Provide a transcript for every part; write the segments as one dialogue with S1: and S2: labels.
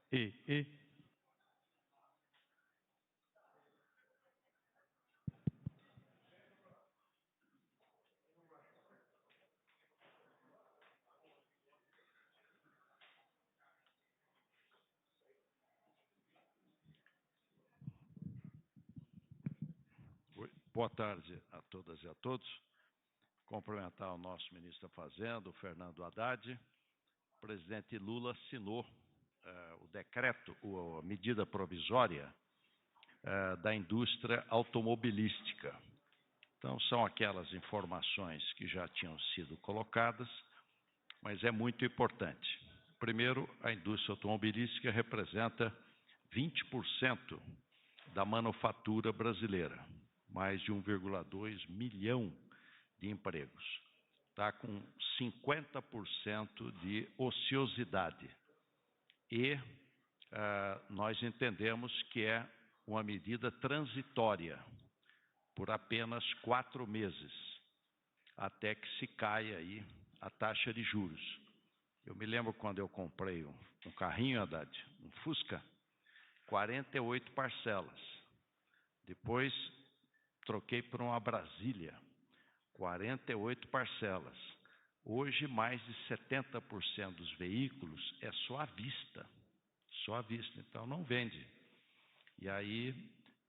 S1: E. Boa tarde a todas e a todos. Cumprimentar o nosso ministro da Fazenda, o Fernando Haddad. O presidente Lula assinou o decreto, a medida provisória da indústria automobilística. Então, são aquelas informações que já tinham sido colocadas, mas é muito importante. Primeiro, a indústria automobilística representa 20% da manufatura brasileira, mais de 1,2 milhão de empregos. Está com 50% de ociosidade. E nós entendemos que é uma medida transitória, por apenas 4 meses, até que se caia aí a taxa de juros. Eu me lembro quando eu comprei um carrinho, Haddad, um Fusca, 48 parcelas. Depois troquei por uma Brasília, 48 parcelas. Hoje, mais de 70% dos veículos é só à vista. Só à vista, então não vende. E aí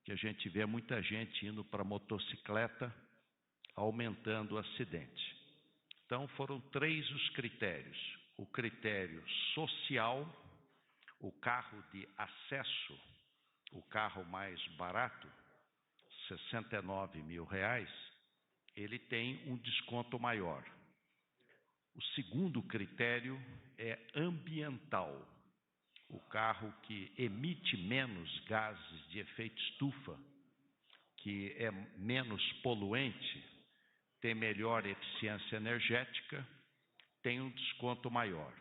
S1: que a gente vê muita gente indo para motocicleta, aumentando o acidente. Então foram 3 os critérios. O critério social, o carro de acesso, o carro mais barato, R$ 69 mil, ele tem um desconto maior. O segundo critério é ambiental. O carro que emite menos gases de efeito estufa, que é menos poluente, tem melhor eficiência energética, tem um desconto maior.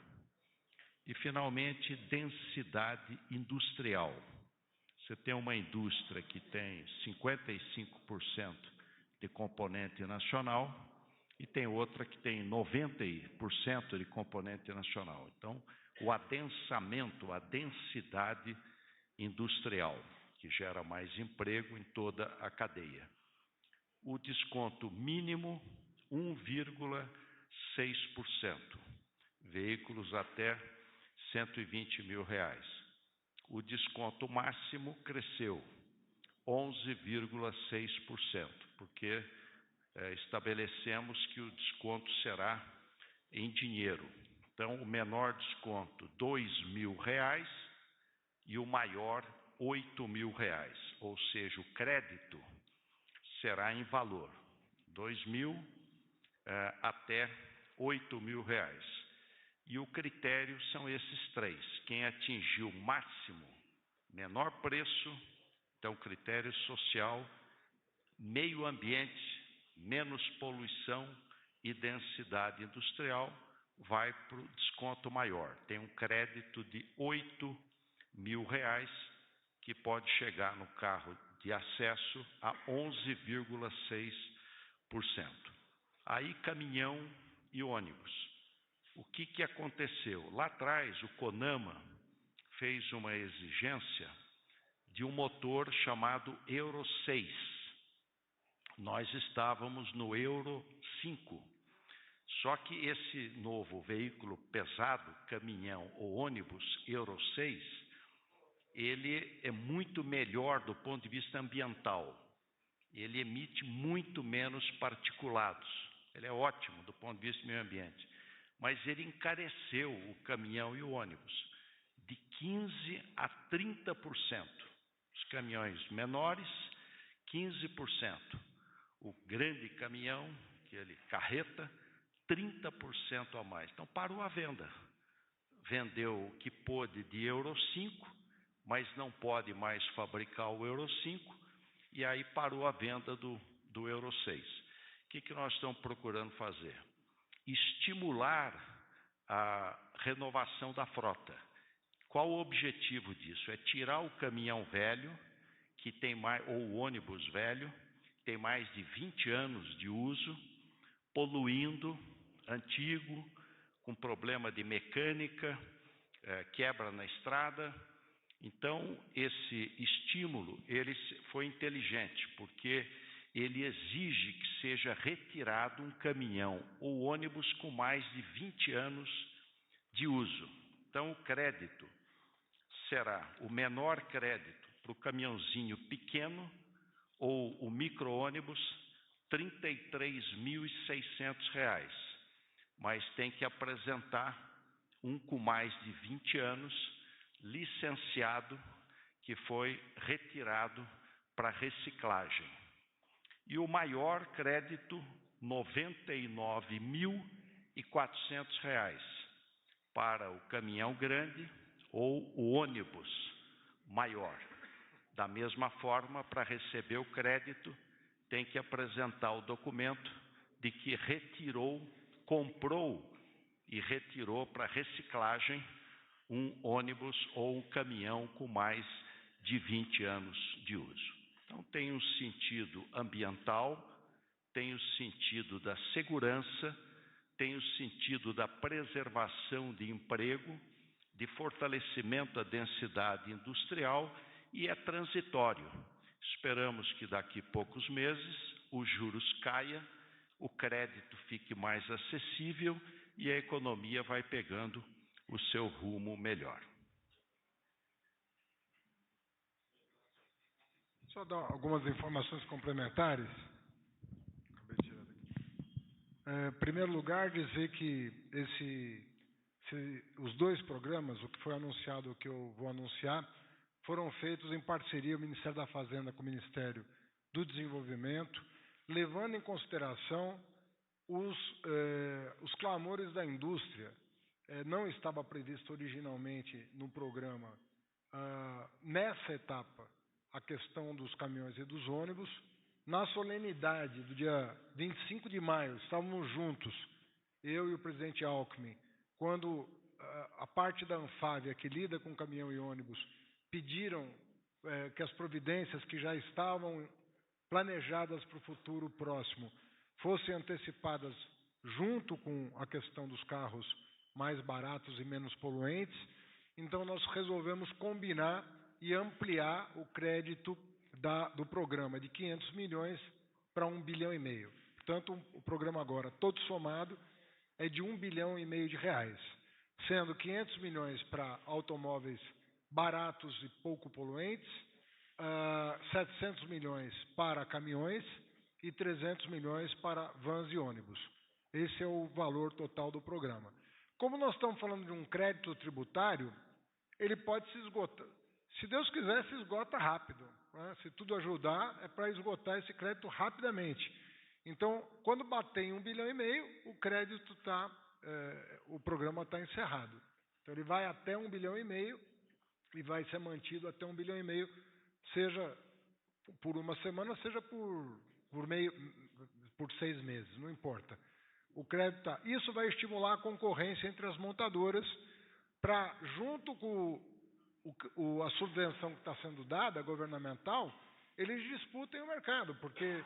S1: E, finalmente, densidade industrial. Você tem uma indústria que tem 55% de componente nacional e tem outra que tem 90% de componente nacional. Então, o adensamento, a densidade industrial, que gera mais emprego em toda a cadeia. O desconto mínimo, 1,6%. Veículos até R$ 120 mil. O desconto máximo cresceu 11,6%, porque estabelecemos que o desconto será em dinheiro. Então, o menor desconto, R$ 2.000, e o maior, R$ 8.000. Ou seja, o crédito será em valor, 2.000 até R$ 8.000. E o critério são esses 3. Quem atingiu o máximo, menor preço, então critério social, meio ambiente, menos poluição e densidade industrial, vai para o desconto maior. Tem um crédito de R$ 8.000, que pode chegar no carro de acesso a 11,6%. Aí, caminhão e ônibus. O que aconteceu? Lá atrás, o CONAMA fez uma exigência de um motor chamado Euro 6. Nós estávamos no Euro 5. Só que esse novo veículo pesado, caminhão ou ônibus Euro 6, ele é muito melhor do ponto de vista ambiental. Ele emite muito menos particulados. Ele é ótimo do ponto de vista do meio ambiente. Mas ele encareceu o caminhão e o ônibus de 15% a 30%. Os caminhões menores, 15%. O grande caminhão, aquele carreta, 30% a mais. Então, parou a venda. Vendeu o que pôde de Euro 5, mas não pode mais fabricar o Euro 5, e aí parou a venda do Euro 6. O que nós estamos procurando fazer? Estimular a renovação da frota. Qual o objetivo disso? É tirar o caminhão velho, que tem mais, ou o ônibus velho, que tem mais de 20 anos de uso, poluindo, antigo, com problema de mecânica, quebra na estrada. Então, esse estímulo ele foi inteligente, porque ele exige que seja retirado um caminhão ou ônibus com mais de 20 anos de uso. Então, o crédito será o menor crédito para o caminhãozinho pequeno ou o micro-ônibus, R$ 33.600, mas tem que apresentar um com mais de 20 anos, licenciado, que foi retirado para reciclagem. E o maior crédito, R$ 99.400, para o caminhão grande ou o ônibus maior. Da mesma forma, para receber o crédito, tem que apresentar o documento de que comprou e retirou para reciclagem um ônibus ou um caminhão com mais de 20 anos de uso. Então, tem um sentido ambiental, tem o sentido da segurança, tem o sentido da preservação de emprego, de fortalecimento da densidade industrial e é transitório. Esperamos que daqui a poucos meses os juros caia, o crédito fique mais acessível e a economia vai pegando o seu rumo melhor.
S2: Só dar algumas informações complementares. Acabei de tirar daqui. Em primeiro lugar, dizer que os dois programas, o que foi anunciado e o que eu vou anunciar, foram feitos em parceria o Ministério da Fazenda com o Ministério do Desenvolvimento, levando em consideração os clamores da indústria. Não estava previsto originalmente no programa, nessa etapa, a questão dos caminhões e dos ônibus. Na solenidade do dia 25 de maio, estávamos juntos, eu e o presidente Alckmin, quando a parte da Anfávia, que lida com caminhão e ônibus, pediram que as providências que já estavam planejadas para o futuro próximo fossem antecipadas junto com a questão dos carros mais baratos e menos poluentes. Então, nós resolvemos combinar e ampliar o crédito do programa de 500 milhões para 1,5 bilhão. Portanto, o programa agora, todo somado, é de 1,5 bilhão de reais, sendo 500 milhões para automóveis baratos e pouco poluentes, 700 milhões para caminhões e 300 milhões para vans e ônibus. Esse é o valor total do programa. Como nós estamos falando de um crédito tributário, ele pode se esgotar. Se Deus quiser, se esgota rápido, né? Se tudo ajudar, é para esgotar esse crédito rapidamente. Então, quando bater em 1,5 bilhão, o crédito o programa está encerrado. Então, ele vai até 1,5 bilhão e vai ser mantido até 1,5 bilhão, seja por uma semana, seja por 6 meses, não importa. O crédito isso vai estimular a concorrência entre as montadoras para, junto com a subvenção que está sendo dada, governamental, eles disputem o mercado, porque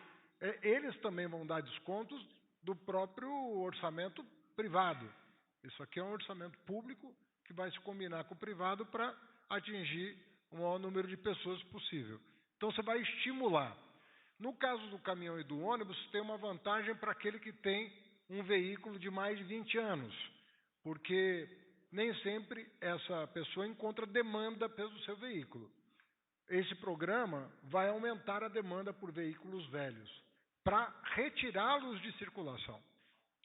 S2: eles também vão dar descontos do próprio orçamento privado. Isso aqui é um orçamento público que vai se combinar com o privado para atingir o maior número de pessoas possível. Então, você vai estimular. No caso do caminhão e do ônibus, tem uma vantagem para aquele que tem um veículo de mais de 20 anos, porque nem sempre essa pessoa encontra demanda pelo seu veículo. Esse programa vai aumentar a demanda por veículos velhos, para retirá-los de circulação.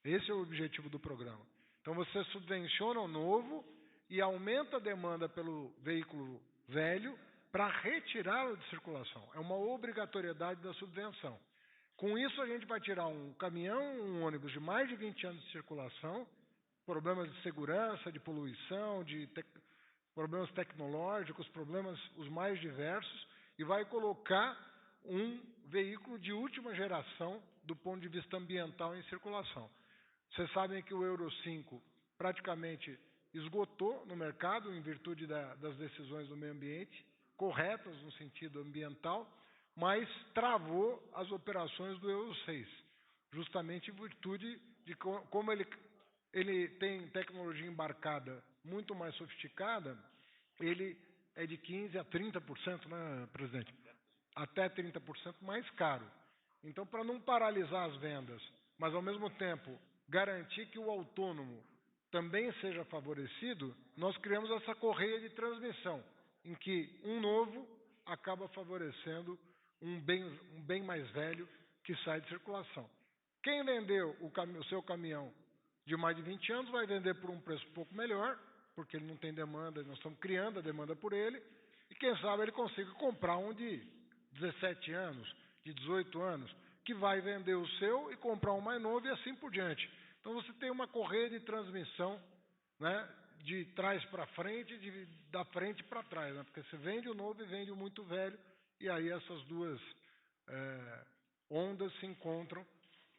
S2: Esse é o objetivo do programa. Então, você subvenciona o novo e aumenta a demanda pelo veículo velho para retirá-lo de circulação. É uma obrigatoriedade da subvenção. Com isso, a gente vai tirar um caminhão, um ônibus de mais de 20 anos de circulação, problemas de segurança, de poluição, problemas tecnológicos, problemas os mais diversos, e vai colocar um veículo de última geração do ponto de vista ambiental em circulação. Vocês sabem que o Euro 5 praticamente esgotou no mercado em virtude das decisões do meio ambiente, corretas no sentido ambiental, mas travou as operações do Euro 6, justamente em virtude de como ele tem tecnologia embarcada muito mais sofisticada, ele é de 15% a 30%, né, presidente? Até 30% mais caro. Então, para não paralisar as vendas, mas ao mesmo tempo garantir que o autônomo também seja favorecido, nós criamos essa correia de transmissão, em que um novo acaba favorecendo um bem mais velho que sai de circulação. Quem vendeu o seu caminhão de mais de 20 anos vai vender por um preço um pouco melhor, porque ele não tem demanda, nós estamos criando a demanda por ele, e quem sabe ele consiga comprar um de 17 anos, de 18 anos, que vai vender o seu e comprar um mais novo e assim por diante. Então você tem uma correia de transmissão, né, de trás para frente, da frente para trás, né, porque você vende o novo e vende o muito velho, e aí essas duas ondas se encontram,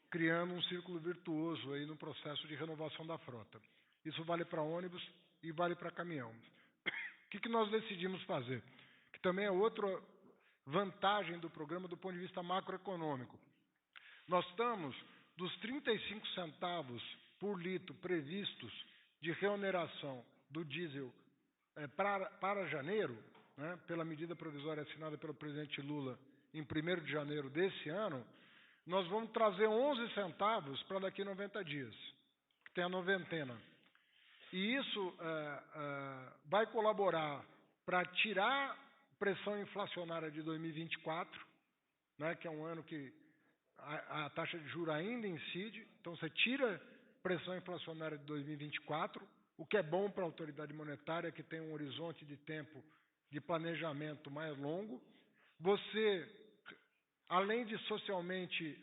S2: criando um círculo virtuoso aí no processo de renovação da frota. Isso vale para ônibus e vale para caminhão. O que nós decidimos fazer? Que também é outra vantagem do programa do ponto de vista macroeconômico. Nós estamos dos 35 centavos por litro previstos de reoneração do diesel para janeiro, né, pela medida provisória assinada pelo presidente Lula em 1º de janeiro desse ano, nós vamos trazer 11 centavos para daqui a 90 dias, que tem a noventena. E isso vai colaborar para tirar pressão inflacionária de 2024, né, que é um ano que a taxa de juros ainda incide, então você tira pressão inflacionária de 2024, o que é bom para a autoridade monetária, que tem um horizonte de tempo de planejamento mais longo. Você, além de socialmente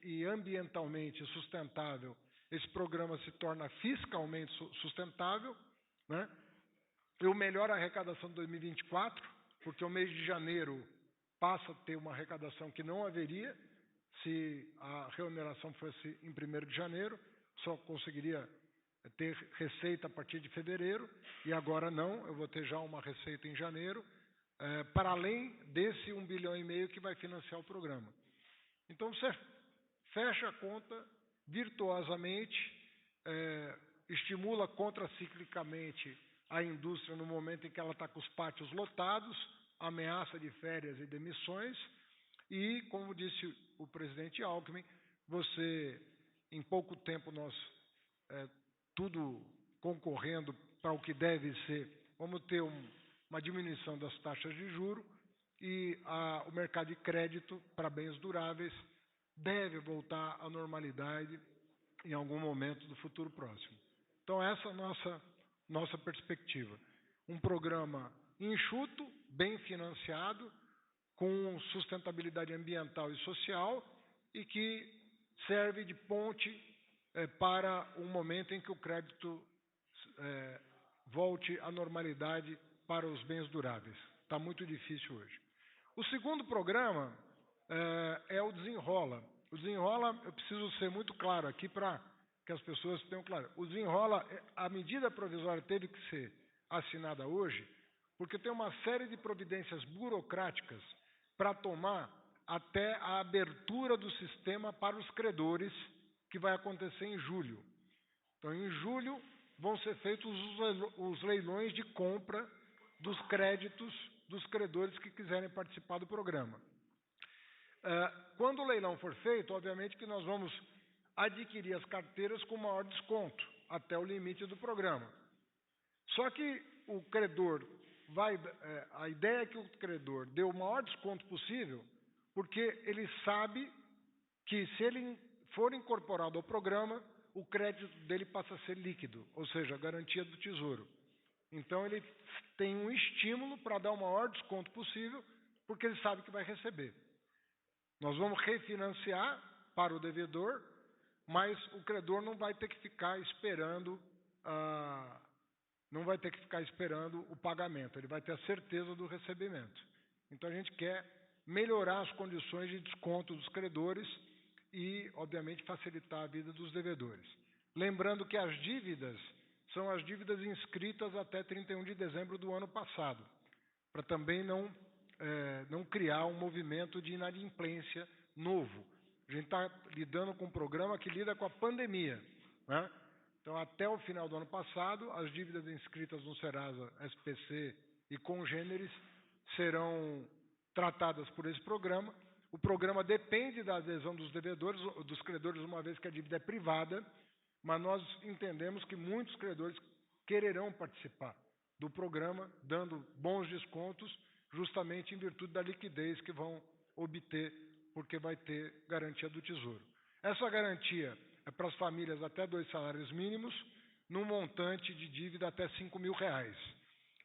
S2: e ambientalmente sustentável, esse programa se torna fiscalmente sustentável, né? Eu melhoro a arrecadação de 2024, porque o mês de janeiro passa a ter uma arrecadação que não haveria se a reoneração fosse em 1º de janeiro, só conseguiria ter receita a partir de fevereiro, e agora não, eu vou ter já uma receita em janeiro, para além desse 1,5 bilhão que vai financiar o programa. Então, você fecha a conta virtuosamente, estimula contraciclicamente a indústria no momento em que ela está com os pátios lotados, ameaça de férias e demissões, e, como disse o presidente Alckmin, em pouco tempo nós, tudo concorrendo para o que deve ser, vamos ter uma diminuição das taxas de juros e o mercado de crédito para bens duráveis deve voltar à normalidade em algum momento do futuro próximo. Então, essa é a nossa perspectiva. Um programa enxuto, bem financiado, com sustentabilidade ambiental e social e que serve de ponte para um momento em que o crédito volte à normalidade para os bens duráveis. Está muito difícil hoje. O segundo programa é o Desenrola. O Desenrola, eu preciso ser muito claro aqui para que as pessoas tenham claro. O Desenrola, a medida provisória teve que ser assinada hoje, porque tem uma série de providências burocráticas para tomar até a abertura do sistema para os credores, que vai acontecer em julho. Então, em julho, vão ser feitos os leilões de compra dos créditos dos credores que quiserem participar do programa. Quando o leilão for feito, obviamente que nós vamos adquirir as carteiras com maior desconto, até o limite do programa. Só que o credor a ideia é que o credor dê o maior desconto possível, porque ele sabe que se ele for incorporado ao programa, o crédito dele passa a ser líquido, ou seja, a garantia do Tesouro. Então, ele tem um estímulo para dar o maior desconto possível, porque ele sabe que vai receber. Nós vamos refinanciar para o devedor, mas o credor não vai ter que ficar esperando o pagamento, ele vai ter a certeza do recebimento. Então, a gente quer melhorar as condições de desconto dos credores e, obviamente, facilitar a vida dos devedores. Lembrando que as dívidas são as dívidas inscritas até 31 de dezembro do ano passado, para também não criar um movimento de inadimplência novo. A gente está lidando com um programa que lida com a pandemia, né? Então, até o final do ano passado, as dívidas inscritas no Serasa, SPC e congêneres serão tratadas por esse programa. O programa depende da adesão dos devedores, dos credores, uma vez que a dívida é privada, mas nós entendemos que muitos credores quererão participar do programa, dando bons descontos, justamente em virtude da liquidez que vão obter, porque vai ter garantia do Tesouro. Essa garantia é para as famílias até 2 salários mínimos, num montante de dívida até R$5.000.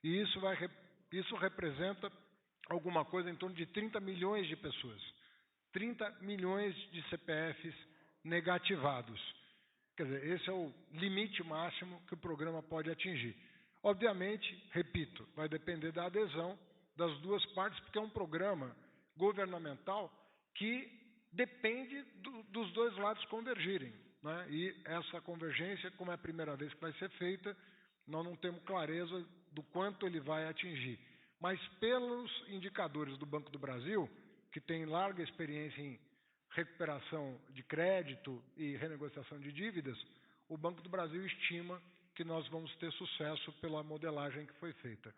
S2: E isso representa alguma coisa em torno de 30 milhões de pessoas. 30 milhões de CPFs negativados. Quer dizer, esse é o limite máximo que o programa pode atingir. Obviamente, repito, vai depender da adesão das duas partes, porque é um programa governamental que depende dos dois lados convergirem, né? E essa convergência, como é a primeira vez que vai ser feita, nós não temos clareza do quanto ele vai atingir. Mas pelos indicadores do Banco do Brasil, que tem larga experiência em recuperação de crédito e renegociação de dívidas, o Banco do Brasil estima que nós vamos ter sucesso pela modelagem que foi feita.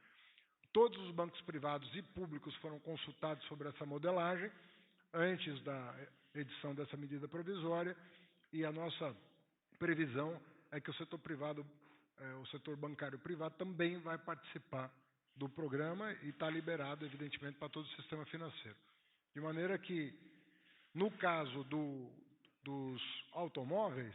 S2: Todos os bancos privados e públicos foram consultados sobre essa modelagem antes da edição dessa medida provisória, e a nossa previsão é que o setor privado, o setor bancário privado também vai participar do programa e está liberado, evidentemente, para todo o sistema financeiro. De maneira que, no caso dos automóveis,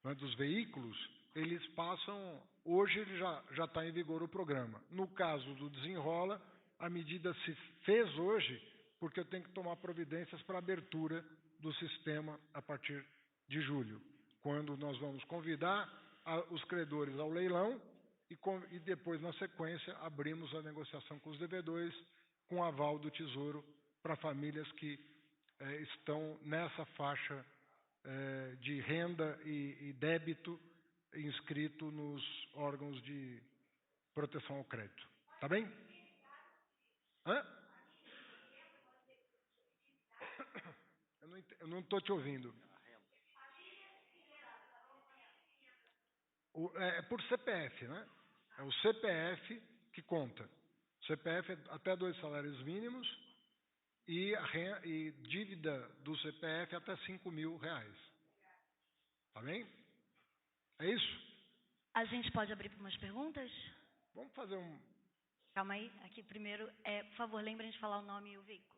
S2: né, dos veículos, eles passam... Hoje ele já está em vigor o programa. No caso do Desenrola, a medida se fez hoje porque eu tenho que tomar providências para a abertura do sistema a partir de julho, quando nós vamos convidar os credores ao leilão e depois, na sequência, abrimos a negociação com os devedores com aval do Tesouro para famílias que estão nessa faixa de renda e débito inscrito nos órgãos de proteção ao crédito. Tá bem? Hã? Eu não estou te ouvindo. É por CPF, né? É o CPF que conta. CPF é até 2 salários mínimos e dívida do CPF até R$5.000. Tá bem? É isso?
S3: A gente pode abrir para umas perguntas?
S2: Vamos fazer um...
S3: Calma aí, aqui primeiro, por favor, lembrem de falar o nome e o veículo.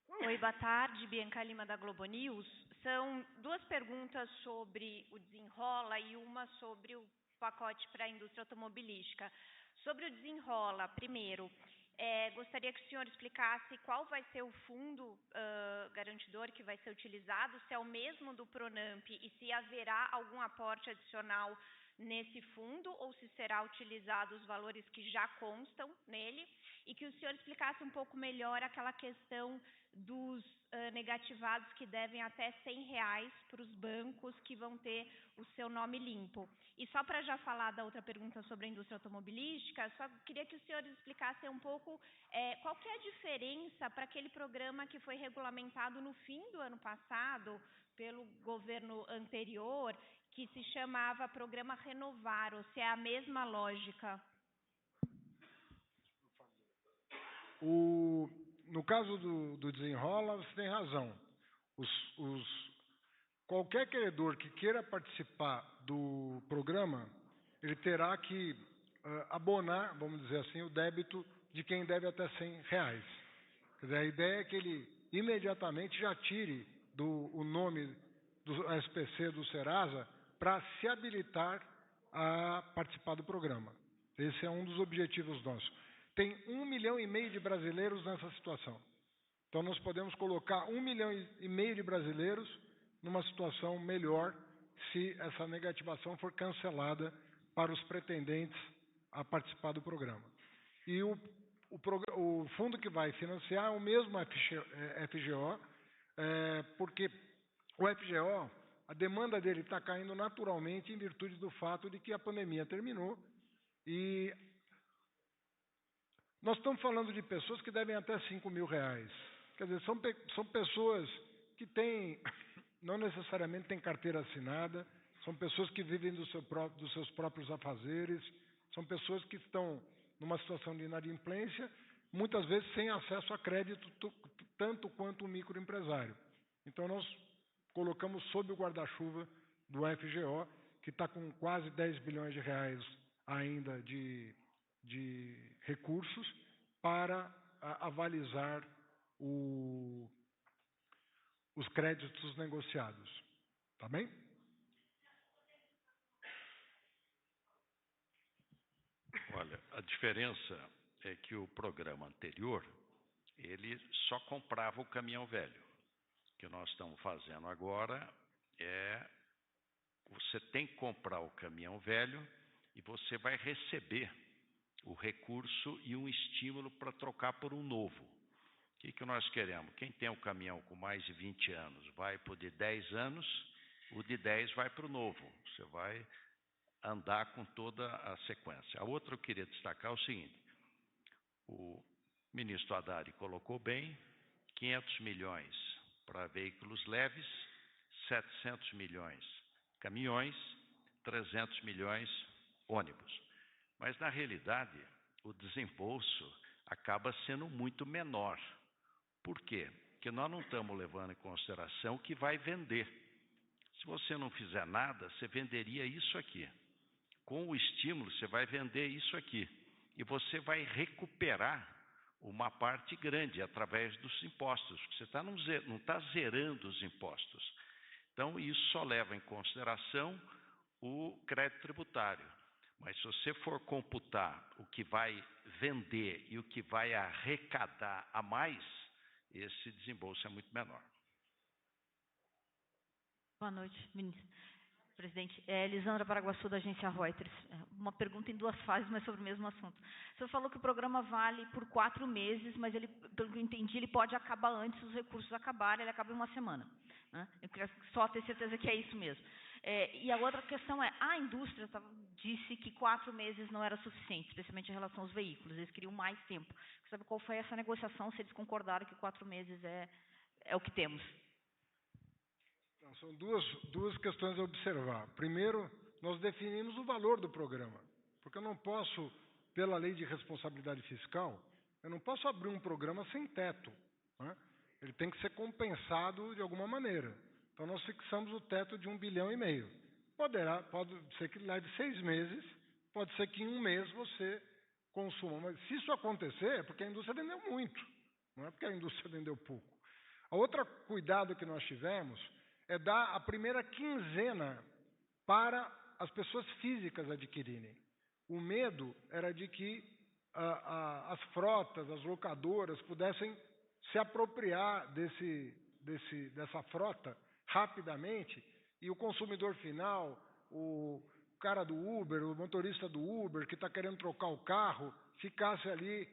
S3: Oi, boa tarde, Bianca Lima da Globo News. São 2 perguntas sobre o Desenrola e uma sobre o pacote para a indústria automobilística. Sobre o Desenrola, primeiro, gostaria que o senhor explicasse qual vai ser o fundo garantidor que vai ser utilizado, se é o mesmo do Pronamp e se haverá algum aporte adicional nesse fundo ou se será utilizado os valores que já constam nele, e que o senhor explicasse um pouco melhor aquela questão dos negativados que devem até R$100 para os bancos que vão ter o seu nome limpo. E só para já falar da outra pergunta sobre a indústria automobilística, só queria que o senhor explicasse um pouco qual que é a diferença para aquele programa que foi regulamentado no fim do ano passado pelo governo anterior, que se chamava Programa Renovar, ou se é a mesma lógica?
S2: No caso do Desenrola, você tem razão. Qualquer credor que queira participar do programa, ele terá que abonar, vamos dizer assim, o débito de quem deve até R$100. Quer dizer, a ideia é que ele imediatamente já tire o nome do SPC do Serasa para se habilitar a participar do programa. Esse é um dos objetivos nossos. Tem 1,5 milhão de brasileiros nessa situação. Então, nós podemos colocar 1,5 milhão de brasileiros numa situação melhor se essa negativação for cancelada para os pretendentes a participar do programa. E o fundo que vai financiar é o mesmo FGO, porque o FGO, a demanda dele está caindo naturalmente em virtude do fato de que a pandemia terminou e nós estamos falando de pessoas que devem até R$5.000. Quer dizer, são pessoas que não necessariamente têm carteira assinada, são pessoas que vivem dos seus próprios afazeres, são pessoas que estão numa situação de inadimplência, muitas vezes sem acesso a crédito, tanto quanto o microempresário. Então, nós colocamos sob o guarda-chuva do FGO, que está com quase 10 bilhões de reais ainda de recursos para avalizar os créditos negociados. Tá bem?
S1: Olha, a diferença é que o programa anterior, ele só comprava o caminhão velho. O que nós estamos fazendo agora é, você tem que comprar o caminhão velho e você vai receber o recurso e um estímulo para trocar por um novo. O que nós queremos? Quem tem um caminhão com mais de 20 anos vai para o de 10 anos, o de 10 vai para o novo. Você vai andar com toda a sequência. A outra eu queria destacar é o seguinte, o ministro Haddad colocou bem, 500 milhões para veículos leves, 700 milhões caminhões, 300 milhões ônibus. Mas, na realidade, o desembolso acaba sendo muito menor. Por quê? Porque nós não estamos levando em consideração o que vai vender. Se você não fizer nada, você venderia isso aqui. Com o estímulo, você vai vender isso aqui. E você vai recuperar uma parte grande através dos impostos. Você não está zerando os impostos. Então, isso só leva em consideração o crédito tributário. Mas se você for computar o que vai vender e o que vai arrecadar a mais, esse desembolso é muito menor.
S4: Boa noite, ministro. Presidente, Elisandra Paraguaçu, da agência Reuters. Uma pergunta em duas fases, mas sobre o mesmo assunto. O senhor falou que o programa vale por 4 meses, mas ele, pelo que eu entendi, ele pode acabar antes dos recursos acabarem, ele acaba em uma semana. Né? Eu queria só ter certeza que é isso mesmo. E a outra questão é, a indústria disse que 4 meses não era suficiente, especialmente em relação aos veículos, eles queriam mais tempo. Sabe qual foi essa negociação, se eles concordaram que 4 meses é o que temos?
S2: Então, são duas questões a observar. Primeiro, nós definimos o valor do programa, porque eu não posso, pela lei de responsabilidade fiscal, eu não posso abrir um programa sem teto. Né? Ele tem que ser compensado de alguma maneira. Então, nós fixamos o teto de 1,5 bilhão. Pode ser que leve 6 meses, pode ser que em 1 mês você consuma. Mas se isso acontecer, é porque a indústria vendeu muito, não é porque a indústria vendeu pouco. A outra cuidado que nós tivemos é dar a primeira quinzena para as pessoas físicas adquirirem. O medo era de que as frotas, as locadoras, pudessem se apropriar dessa frota rapidamente e o consumidor final, o cara do Uber, o motorista do Uber que está querendo trocar o carro, ficasse ali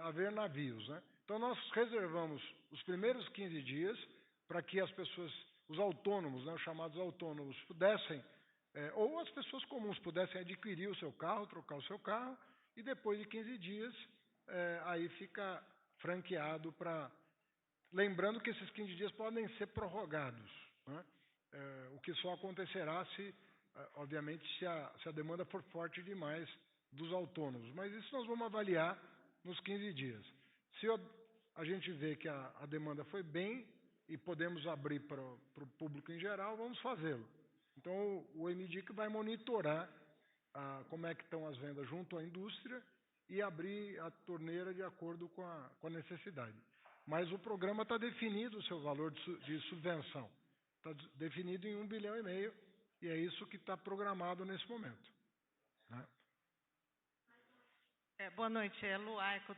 S2: a ver navios. Né? Então, nós reservamos os primeiros 15 dias para que as pessoas, os autônomos, né, os chamados autônomos, pudessem, ou as pessoas comuns pudessem adquirir o seu carro, trocar o seu carro, e depois de 15 dias, aí fica franqueado para... Lembrando que esses 15 dias podem ser prorrogados, né? O que só acontecerá se, obviamente, se a demanda for forte demais dos autônomos. Mas isso nós vamos avaliar nos 15 dias. Se a gente vê que a demanda foi bem e podemos abrir para o público em geral, vamos fazê-lo. Então, o MDIC vai monitorar como é que estão as vendas junto à indústria e abrir a torneira de acordo com a necessidade. Mas o programa está definido, o seu valor de subvenção. Está definido em 1,5 bilhão, e é isso que está programado nesse momento. Né?
S5: Boa noite, é Lu Aico,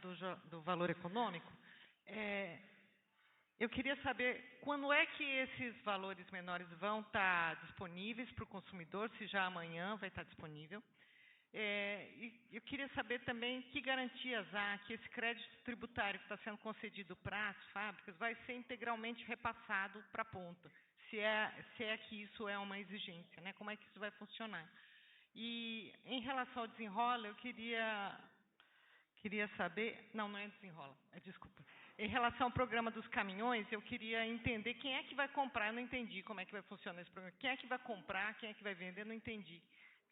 S5: do Valor Econômico. Eu queria saber quando é que esses valores menores vão estar disponíveis para o consumidor, se já amanhã vai estar disponível. E eu queria saber também que garantias há que esse crédito tributário que está sendo concedido para as fábricas vai ser integralmente repassado para a ponta, se é que isso é uma exigência, né? Como é que isso vai funcionar? E em relação ao desenrola, eu queria Queria saber... Não é desenrola, desculpa. Em relação ao programa dos caminhões, eu queria entender quem é que vai comprar. Eu não entendi como é que vai funcionar esse programa. Quem é que vai comprar, quem é que vai vender, eu não entendi.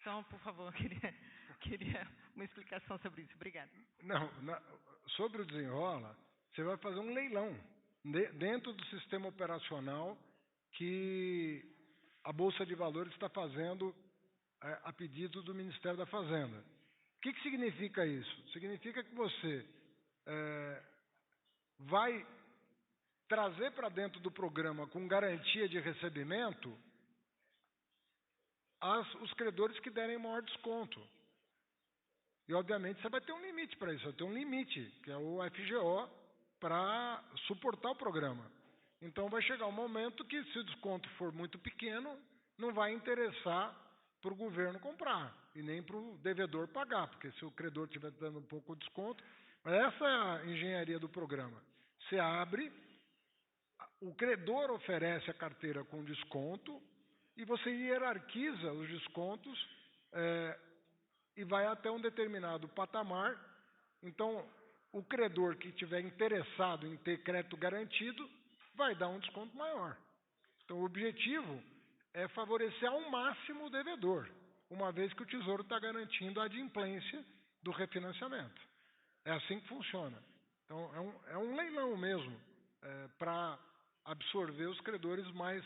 S5: Então, por favor, eu queria uma explicação sobre isso. Obrigada.
S2: Não, sobre o desenrola, você vai fazer um leilão dentro do sistema operacional que a Bolsa de Valores está fazendo a pedido do Ministério da Fazenda. O que significa isso? Significa que você vai trazer para dentro do programa com garantia de recebimento os credores que derem maior desconto. E, obviamente, você vai ter um limite para isso, vai ter um limite, que é o FGO, para suportar o programa. Então, vai chegar um momento que, se o desconto for muito pequeno, não vai interessar para o governo comprar e nem para o devedor pagar, porque se o credor estiver dando um pouco de desconto... Mas essa é a engenharia do programa. Você abre, o credor oferece a carteira com desconto e você hierarquiza os descontos e vai até um determinado patamar. Então, o credor que estiver interessado em ter crédito garantido vai dar um desconto maior. Então, o objetivo é favorecer ao máximo o devedor, uma vez que o Tesouro está garantindo a adimplência do refinanciamento. É assim que funciona. Então, é um leilão mesmo, para absorver os credores mais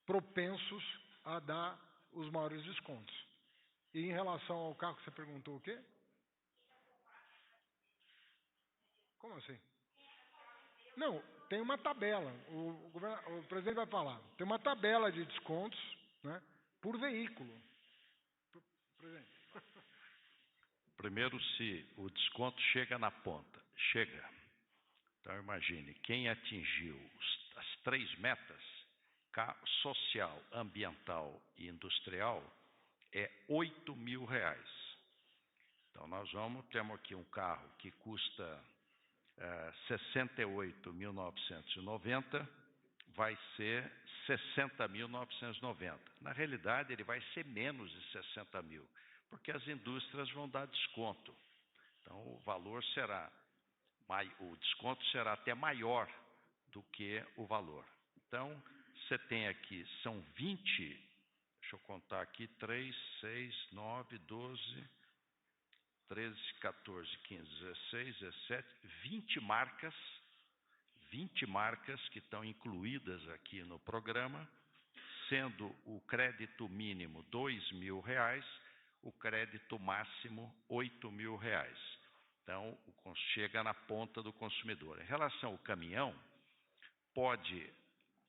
S2: propensos a dar os maiores descontos. E em relação ao carro que você perguntou o quê? Como assim? Não, tem uma tabela. O presidente vai falar. Tem uma tabela de descontos, né, por veículo. Presidente.
S1: Primeiro, se o desconto chega na ponta. Chega. Então, imagine, quem atingiu as 3 metas, social, ambiental e industrial, é R$8.000. Então, temos aqui um carro que custa 68.990, vai ser 60.990. Na realidade, ele vai ser menos de 60 mil, porque as indústrias vão dar desconto. Então, o desconto será até maior do que o valor. Então, você tem aqui, são 20, deixa eu contar aqui, 3, 6, 9, 12, 13, 14, 15, 16, 17, 20 marcas que estão incluídas aqui no programa, sendo o crédito mínimo R$2.000, o crédito máximo R$8.000. Então, chega na ponta do consumidor. Em relação ao caminhão,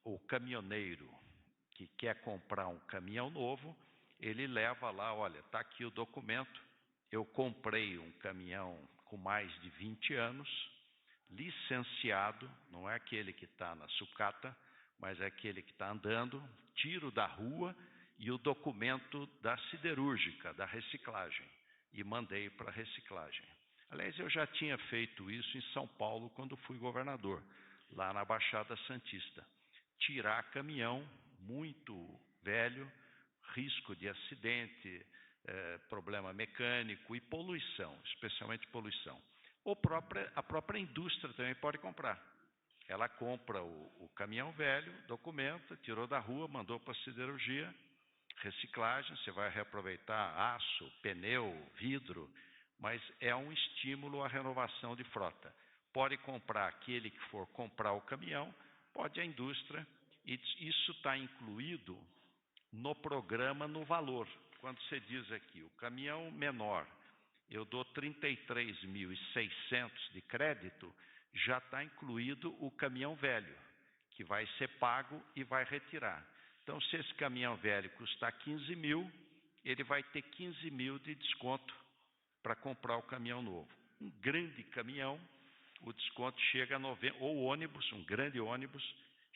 S1: o caminhoneiro que quer comprar um caminhão novo, ele leva lá, olha, está aqui o documento, eu comprei um caminhão com mais de 20 anos, licenciado, não é aquele que está na sucata, mas é aquele que está andando, tiro da rua e o documento da siderúrgica, da reciclagem, e mandei para a reciclagem. Aliás, eu já tinha feito isso em São Paulo, quando fui governador, lá na Baixada Santista. Tirar caminhão muito velho, risco de acidente, problema mecânico e poluição, especialmente poluição. A própria indústria também pode comprar. Ela compra o caminhão velho, documenta, tirou da rua, mandou para a siderurgia, reciclagem, você vai reaproveitar aço, pneu, vidro, mas é um estímulo à renovação de frota. Pode comprar aquele que for comprar o caminhão, pode a indústria, e isso está incluído no programa, no valor. Quando você diz aqui, o caminhão menor, eu dou 33.600 de crédito, já está incluído o caminhão velho, que vai ser pago e vai retirar. Então, se esse caminhão velho custar 15 mil, ele vai ter 15 mil de desconto para comprar o caminhão novo. Um grande caminhão, o desconto chega a ou ônibus, um grande ônibus,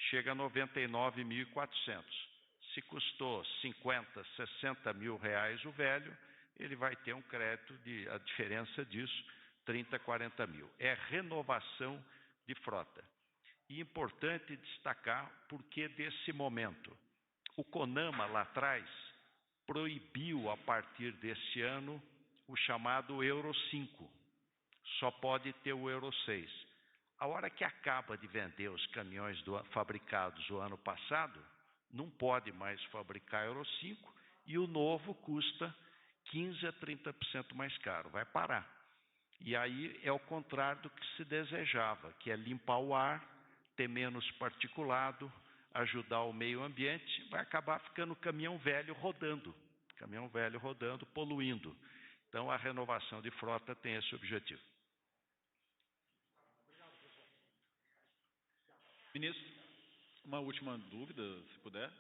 S1: chega a 99.400. Se custou 50, 60 mil reais o velho, ele vai ter um crédito, a diferença disso, 30, 40 mil. É renovação de frota. E importante destacar por que desse momento. O CONAMA, lá atrás, proibiu, a partir deste ano, o chamado Euro 5. só pode ter o Euro 6. A hora que acaba de vender os caminhões fabricados o ano passado, não pode mais fabricar Euro 5 e o novo custa 15% a 30% mais caro, vai parar. E aí é o contrário do que se desejava, que é limpar o ar, ter menos particulado, ajudar o meio ambiente, vai acabar ficando caminhão velho rodando, poluindo. Então a renovação de frota tem esse objetivo.
S6: Ministro, uma última dúvida, se puder.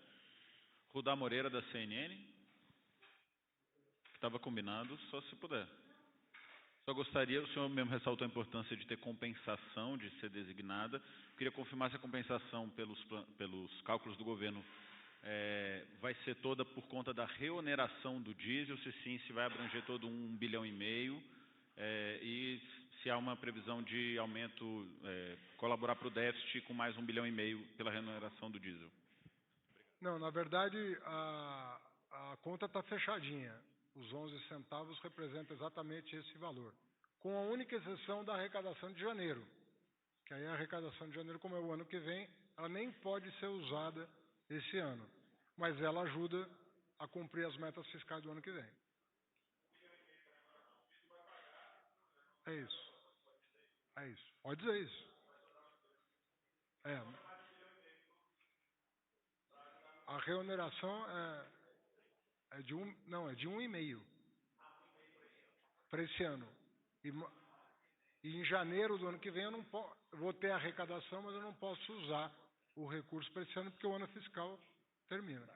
S6: Rudá Moreira, da CNN, que estava combinado, só se puder. Só gostaria, o senhor mesmo ressaltou a importância de ter compensação, de ser designada. Queria confirmar se a compensação pelos cálculos do governo vai ser toda por conta da reoneração do diesel, se sim, se vai abranger todo 1,5 bilhão, e se há uma previsão de aumento, colaborar para o déficit com mais 1,5 bilhão pela reoneração do diesel.
S2: Não, na verdade, a conta está fechadinha. Os 11 centavos representam exatamente esse valor, com a única exceção da arrecadação de janeiro, que aí a arrecadação de janeiro, como é o ano que vem, ela nem pode ser usada esse ano, mas ela ajuda a cumprir as metas fiscais do ano que vem. É isso. É isso. Pode dizer isso. A reoneração é de 1,5 para esse ano. E em janeiro do ano que vem eu vou ter arrecadação, mas eu não posso usar o recurso para esse ano porque o ano fiscal termina.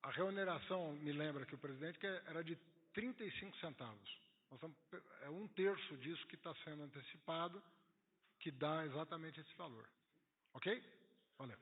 S2: A reoneração, me lembra que o presidente, que era de 35 centavos. É 1/3 disso que está sendo antecipado, que dá exatamente esse valor. Ok? Valeu.